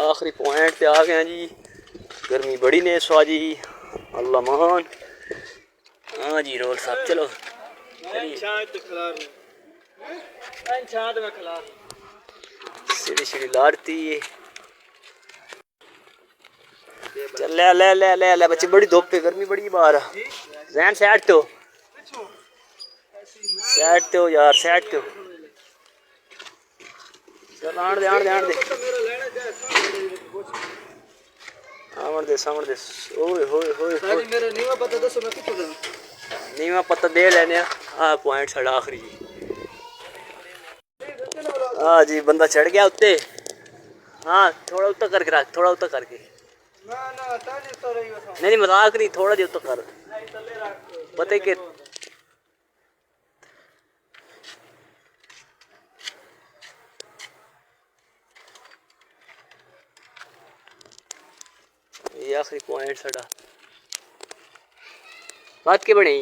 आखिरी पॉइंट पे आ गए जी। गर्मी बड़ी ने इस जी, अल्लाह मान। हाँ जी रोल साहब चलो सीढ़ी सीढ़ी लाड़ती है। चल ले ले ले ले ले बच्चे, बड़ी धूप पे, गर्मी बड़ी बाहर। जैन सैट तो यार सैट तो चल आण दे आण दे आण दे आवन दे सावन दे। ओए होए होए मेरा नीवा पता दसो मैं कित्थों दा नीवा पता दे लेने आ पॉइंट साढ़ा आखिरी जी। हाँ जी बंदा चढ़ गया उत्ते। हाँ थोड़ा उत्तर करके रख, थोड़ा उत्तर करके। नहीं मजाक नहीं, थोड़ा जी उत्तर कर पता के ये आखिरी पॉइंट साढ़ा बात के बने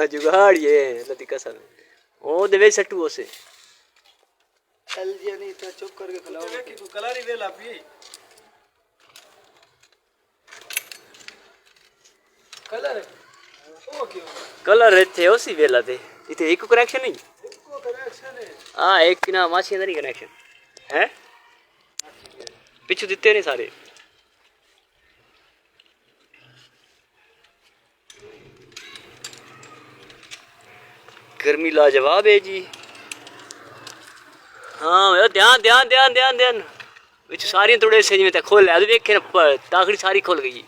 जुगाड़ ये लती कसम ओ देवे सट्टू से एलजी नहीं तो चुप करके खिलाओ कि तू कलारी वेला पी कलर ओ क्यों कलर थे उसी वेला थे इथे एक कनेक्शन नहीं इसको कनेक्शन है। हाँ एक ना मासी अंदर ही कनेक्शन है, पिछू दिते नहीं सारे। गर्मी लाजवाब है जी। हाँ ध्यान ध्यान ध्यान ध्यान ध्यान बिच सारी थोड़े से में खोल लिया देखे ना ताकड़ी सारी खोल गई।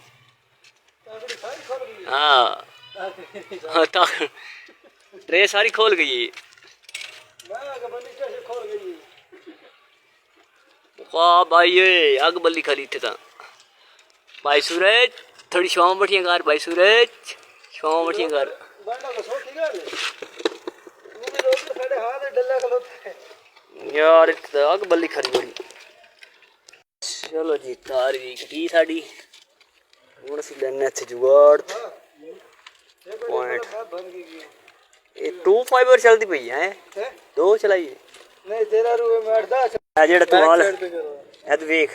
हाँ हाँ ट्रे सारी खोल गई। वाह भाई ये आग बल्ली खाली थे ता भाई सूरज थोड़ी शाम बैठिया कर भाई सूरज शाम बैठिया कर यार आग बल्ली खरी बड़ी। चलो जी तार भी कटी साड़ी हूँ अस लेने इतने जुगाड़ पॉइंट ये 2 फाइबर चलती पई है दो चलाइए नहीं तेरा रू मैं 8 जेड़ा तू हाल है तो वेख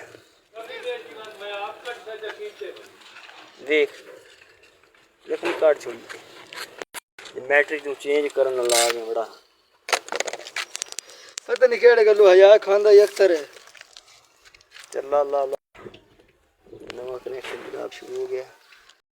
वेख लेकिन काट छोड़ी बैटरी तू चेंज करन ला गया बड़ा पता नहीं केड़े गल्लो हया खांदा अख्तर है। चल ला ला नवा कनेक्शन जनाब शुरू हो गया।